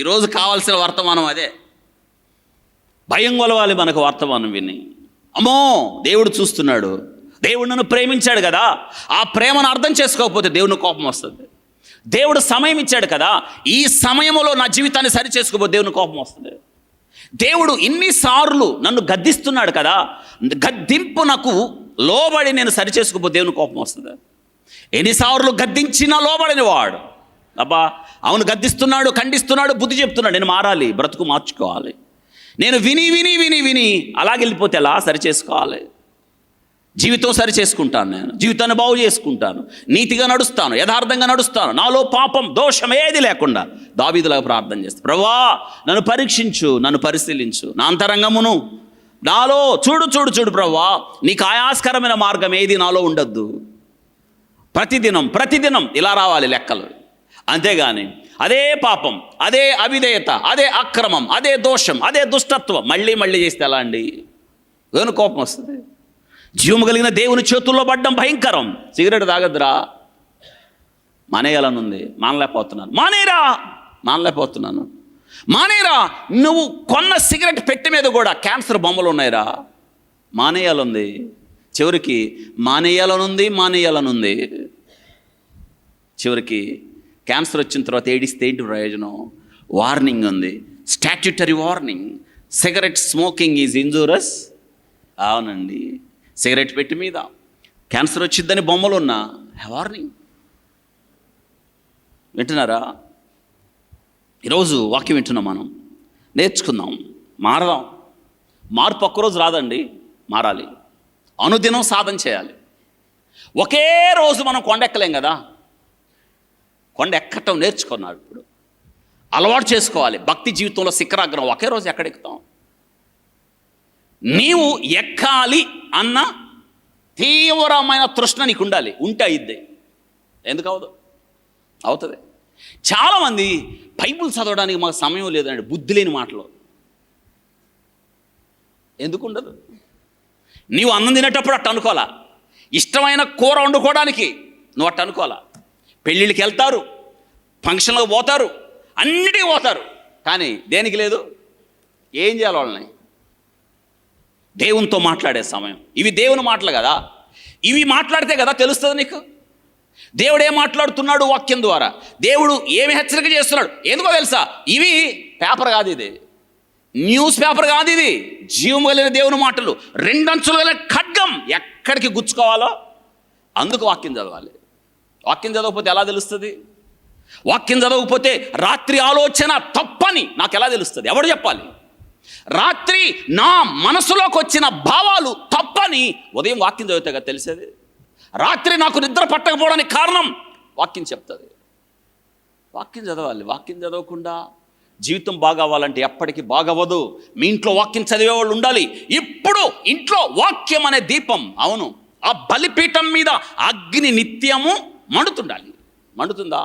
ఈరోజు కావాల్సిన వర్తమానం అదే. భయం కొలవాలి మనకు వర్తమానం విని. అమ్మో దేవుడు చూస్తున్నాడు, దేవుడు నన్ను ప్రేమించాడు కదా, ఆ ప్రేమను అర్థం చేసుకోకపోతే దేవుని కోపం వస్తుంది. దేవుడు సమయం ఇచ్చాడు కదా, ఈ సమయంలో నా జీవితాన్ని సరి చేసుకోకపోతే దేవుని కోపం వస్తుంది. దేవుడు ఇన్నిసార్లు నన్ను గద్దిస్తున్నాడు కదా, గద్దింపు నాకు లోబడి నేను సరి చేసుకోకపోతే దేవుని కోపం వస్తుంది. ఎన్నిసార్లు గద్దించినా లోబడిన వాడు, అబ్బా అవును గద్దిస్తున్నాడు, ఖండిస్తున్నాడు, బుద్ధి చెప్తున్నాడు, నేను మారాలి, బ్రతుకు మార్చుకోవాలి. నేను విని విని విని విని అలాగెళ్ళిపోతే ఎలా సరి చేసుకోవాలి? జీవితం సరి చేసుకుంటాను, నేను జీవితాన్ని బాగు చేసుకుంటాను, నీతిగా నడుస్తాను, యథార్థంగా నడుస్తాను, నాలో పాపం దోషం ఏది లేకుండా దావీదులాగా ప్రార్థన చేస్తాను. ప్రభువా నన్ను పరీక్షించు, నన్ను పరిశీలించు, నా అంతరంగమును నాలో చూడు చూడు చూడు ప్రభువా, నీకు ఆయాస్కరమైన మార్గం ఏది నాలో ఉండద్దు. ప్రతిదినం ఇలా రావాలి లెక్కలు. అంతేగాని అదే పాపం, అదే అవిధేయత, అదే అక్రమం, అదే దోషం, అదే దుష్టత్వం మళ్ళీ మళ్ళీ చేస్తే ఎలా అండి? దేవుని కోపం వస్తుంది. జీవము కలిగిన దేవుని చేతుల్లో పడ్డం భయంకరం. సిగరెట్ తాగద్దురా, మానేయాలనుంది, మానేయలేకపోతున్నాను. మానేరా, నువ్వు కొన్న సిగరెట్ పెట్టె మీద కూడా క్యాన్సర్ బొమ్మలు ఉన్నాయిరా, మానేయాలంది. చివరికి మానేయాలనుంది. చివరికి క్యాన్సర్ వచ్చిన తర్వాత ఏడిస్తే ఏంటి ప్రయోజనం? వార్నింగ్ ఉంది, statutory warning, cigarette smoking is injurious. అవునండి, సిగరెట్ పెట్టి మీద క్యాన్సర్ వచ్చిద్దని బొమ్మలు ఉన్నా వార్నింగ్. వింటున్నారా? ఈరోజు వాక్యం వింటున్నాం, మనం నేర్చుకుందాం, మారదాం. మార్పు ఒక్కరోజు రాదండి, మారాలి, అనుదినం సాధన చేయాలి. ఒకే రోజు మనం కొండెక్కలేం కదా, కొండ ఎక్కటం నేర్చుకున్నాడు, ఇప్పుడు అలవాటు చేసుకోవాలి. భక్తి జీవితంలో శిఖరాగ్రం ఒకే రోజు ఎక్కడెక్కుతాం? నీవు ఎక్కాలి అన్న తీవ్రమైన తృష్ణ నీకు ఉండాలి, ఉంటే అయిద్ది. ఎందుకు అవదు? అవుతుంది. చాలామంది బైబిల్ చదవడానికి మాకు సమయం లేదండి, బుద్ధి లేని మాటలు. ఎందుకు ఉండదు? నీవు అన్నం తినేటప్పుడు అట్ట అనుకోవాలా, ఇష్టమైన కూర వండుకోవడానికి నువ్వు అట్ట అనుకోవాలా. పెళ్ళిళ్ళకి వెళ్తారు, ఫంక్షన్లకు పోతారు, అన్నిటికీ పోతారు, కానీ దేనికి లేదు? ఏం చేయాలి వాళ్ళని? దేవునితో మాట్లాడే సమయం. ఇవి దేవుని మాటలు కదా, ఇవి మాట్లాడితే కదా తెలుస్తుంది నీకు దేవుడు ఏం మాట్లాడుతున్నాడు వాక్యం ద్వారా, దేవుడు ఏమి హెచ్చరిక చేస్తున్నాడు. ఎందుకో తెలుసా? ఇవి పేపర్ కాదు, ఇది న్యూస్ పేపర్ కాదు, ఇది జీవం కలిగిన దేవుని మాటలు, రెండంచులు కలిగిన ఖడ్గం. ఎక్కడికి గుచ్చుకోవాలో అందుకు వాక్యం చదవాలి. వాక్యం చదవకపోతే ఎలా తెలుస్తుంది? వాక్యం చదవకపోతే రాత్రి ఆలోచన తప్పని నాకు ఎలా తెలుస్తుంది? ఎవడు చెప్పాలి? రాత్రి నా మనసులోకి వచ్చిన భావాలు తప్పని ఉదయం వాక్యం చదివితే కదా తెలిసేది. రాత్రి నాకు నిద్ర పట్టకపోవడానికి కారణం వాక్యం చెప్తుంది. వాక్యం చదవాలి. వాక్యం చదవకుండా జీవితం బాగవ్వాలంటే ఎప్పటికీ బాగవ్వదు. మీ ఇంట్లో వాక్యం చదివేవాళ్ళు ఉండాలి. ఇప్పుడు ఇంట్లో వాక్యం అనే దీపం, అవును, ఆ బలిపీఠం మీద అగ్ని నిత్యము మండుతుండాలి. మండుతుందా?